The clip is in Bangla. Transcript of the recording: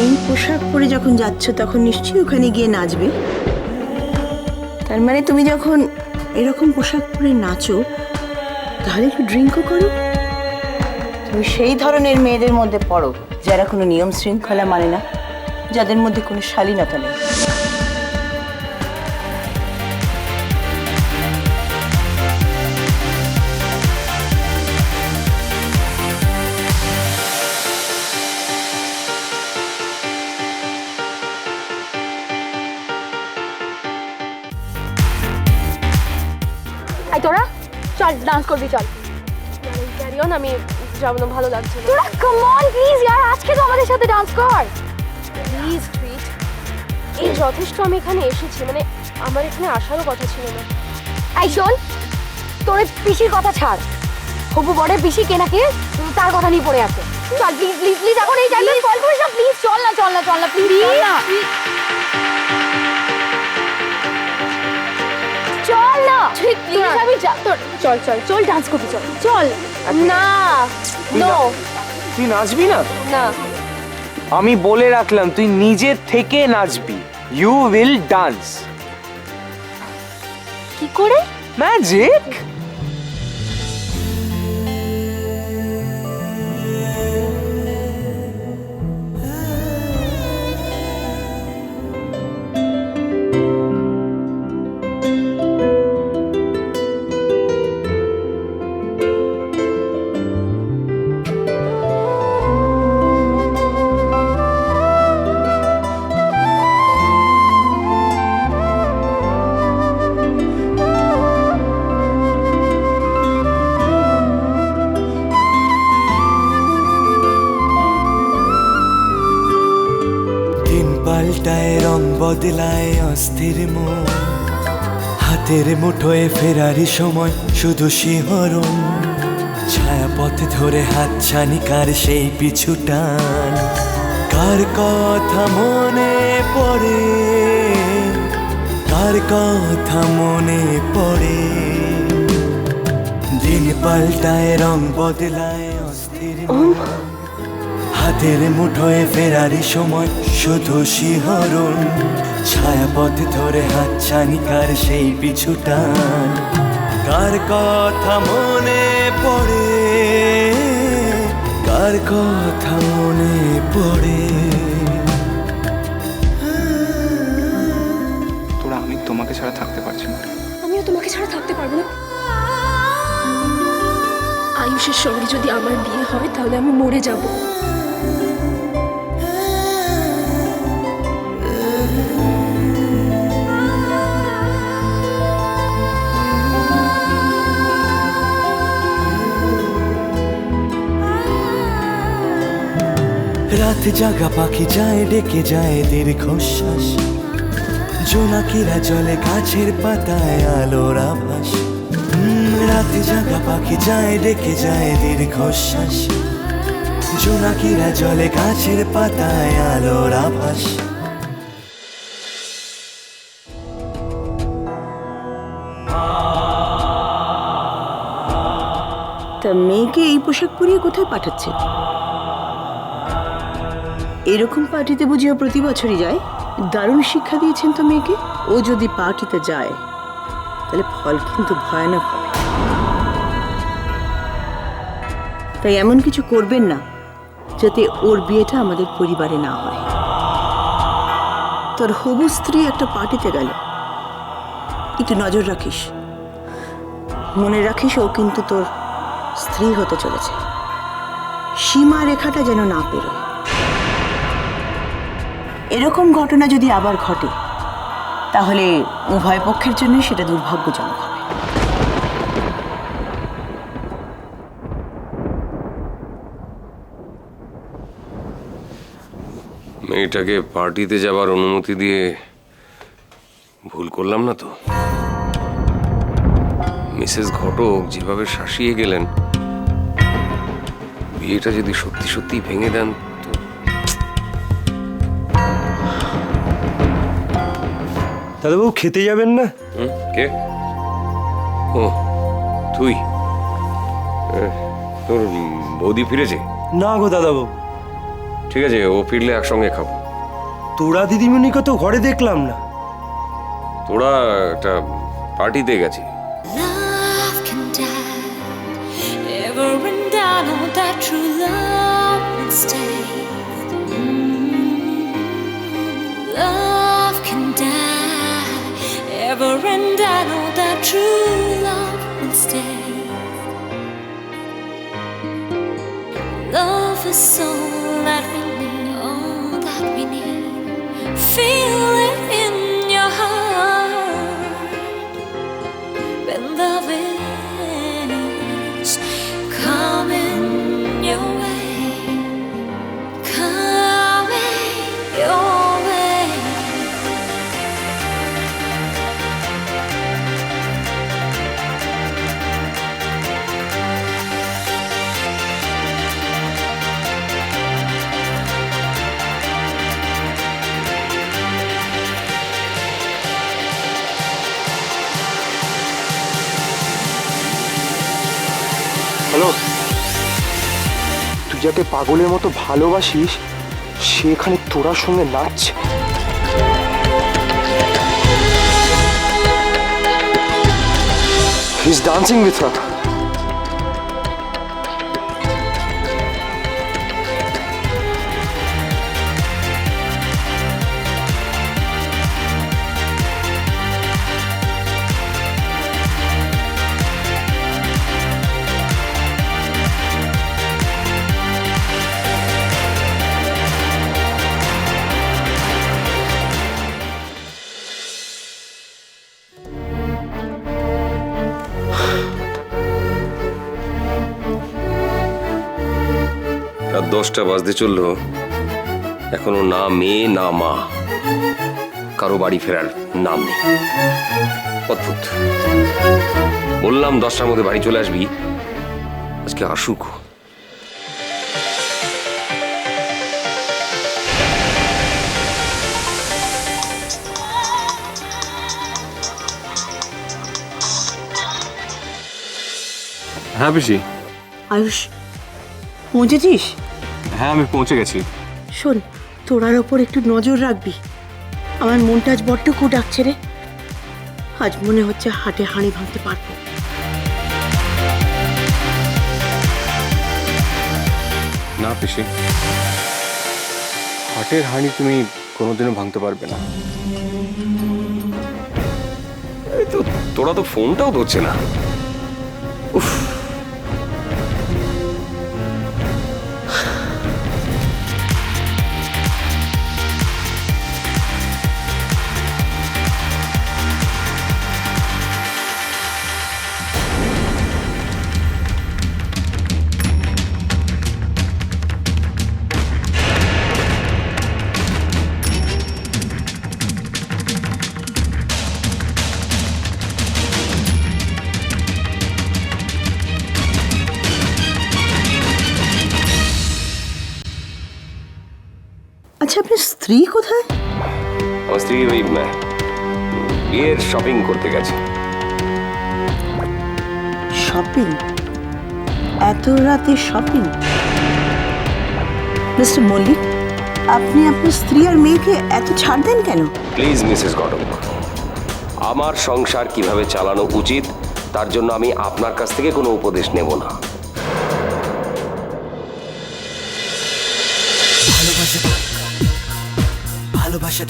এই পোশাক পরে যখন যাচ্ছ তখন নিশ্চয়ই ওখানে গিয়ে নাচবে। তার মানে তুমি যখন এরকম পোশাক পরে নাচো তাহলে একটু ড্রিঙ্কও করো। তুমি সেই ধরনের মেয়েদের মধ্যে পড়ো যারা কোনো নিয়ম শৃঙ্খলা মানে না, যাদের মধ্যে কোনো শালীনতা নেই। তোরা চল ডান্স করবি, চল। ক্যারি অন, আমি যাব না, ভালো লাগছে না। তোরা কাম অন প্লিজ यार, আজকে তো আমাদের সাথে ডান্স কর প্লিজ। ট্রিট এই যথেষ্ট, আমি এখানে এসেছি, মানে আমার এখানে আসারও কথা ছিল না। এই শোন, তোর পিসির কথা ছাড়, হবু বড়ের পিসি কেনাকে তার কথা নিয়ে পড়ে আছে। চল প্লিজ প্লিজ প্লিজ, এখন এই টাইমে কল করিস না প্লিজ। চল না চল না চল না প্লিজ, চল না চল না প্লিজ। আমি চল চল চল ডান্স করবি, চল চল। না নো, তুই নাচবি না? না আমি বলে রাখলাম তুই নিজে থেকে নাচবি। You will dance. কি করে? ম্যাজিক। পাল্টায় রং বদলায় অস্থির মন, হাতের মুঠোয় ফেরারি সময় শুধু শিহরণ, ছায়াপথ ধরে হাত ছানিকার সেই পিছু টান। কার কথা মনে পড়ে, কার কথা মনে পড়ে, দিন পাল্টায় রং বদলায় অস্থির মন, হাতের মুঠোয় ফেরারি সময় শুধু শিহরণ, ছায়াপথ ধরে হাত ছানিকার সেই পিছু টান। কার কথা মনে পড়ে, কার কথা মনে পড়ে। তোরা, আমি তোমাকে ছাড়া থাকতে পারছি না। আমিও তোমাকে ছাড়া থাকতে পারবো না। আয়ুষের সঙ্গে যদি আমার বিয়ে হয় তাহলে আমি মরে যাব। রাত জাগা পাখি যায় ডেকে যায় দীর্ঘশ্বাস, জোনাকিরা জলে গাছের পাতায় আলোর আভাস। রাত জাগা পাখি যায় ডেকে যায় দীর্ঘশ্বাস, জোনাকিরা জলে গাছের পাতায় আলোর আভাস। তা মেয়েকে এই পোশাক পরিয়ে কোথায় পাঠাচ্ছে? এরকম পার্টিতে বুঝিও প্রতি বছরই যায়? দারুণ শিক্ষা দিয়েছেন তো মেয়েকে। ও যদি পার্টিতে যায় তাহলে ফল কিন্তু ভয়ানক হবে। তাই এমন কিছু করবেন না যাতে ওর বিয়েটা আমাদের পরিবারে না হয়। তোর হবু স্ত্রী একটা পার্টিতে গেল, একটু নজর রাখিস, মনে রাখিস ও কিন্তু তোর স্ত্রী হতে চলেছে। সীমা রেখাটা যেন না পেরোয়। এরকম ঘটনা যদি আবার ঘটে তাহলে উভয় পক্ষের জন্য সেটা দুর্ভাগ্যজনক হবে। মেয়েটাকে পার্টিতে যাবার অনুমতি দিয়ে ভুল করলাম না তো? মিসেস ঘটক যেভাবে শাসিয়ে গেলেন, বিয়েটা যদি সত্যি সত্যি ভেঙে দেন তো। দাদাবাবু খেতে যাবেন না? কে? ও তুই? তোর বৌদি ফিরেছে? না গো দাদাবাবু, ঠিক আছে, ও ফিরলে একসঙ্গে খাবো। তোরা দিদিমণিকে তো ঘরে দেখলাম না। তোরা একটা পার্টিতে গেছি। Love can die, ever and I know that true love will stay. Love can die, ever and I know that true love will stay. Love is all that we need, all that we need. Feel it in your heart. When love is coming your way, coming your way. Hello, তুই যাকে পাগলের মতো ভালোবাসিস সে এখানে তোরার সঙ্গে নাচছে। He is dancing with her. রাত 10টা বাজতে চললো, এখনো না মেয়ে না মা, কারো বাড়ি ফেরার নাম নেই। অদ্ভুত। বললাম 10টার মধ্যে বাড়ি চলে আসবি, আজকে আসুক। হ্যাঁ পিসি। আয়ুষ, পৌঁছেছিস? হ্যাঁ আমি পৌঁছে গেছি। শোন, তোরার ওপর একটু নজর রাখবি। আমার মনটা আজ বড্ড কু ডাকছে রে। আজ মনে হচ্ছে হাটে হাঁড়ি ভাঙতে পারবো। না পিসি, হাটের হাঁড়ি তুমি কোনোদিনও ভাঙতে পারবে না। এই তো, তোরা তো ফোনটাও ধরছে না। উফ। আচ্ছা, আপনার স্ত্রী কোথায়? আমার স্ত্রী ওই বিয়ের শপিং করতে গেছে। শপিং? এত রাতে শপিং? মিস্টার মল্লিক, আপনি আপনার স্ত্রী আর মেয়েকে এত ছাড় দেন কেন? প্লিজ মিসেস ঘটক, আমার সংসার কিভাবে চালানো উচিত তার জন্য আমি আপনার কাছ থেকে কোনো উপদেশ নেব না। ভালোবাসা ভালোবাসা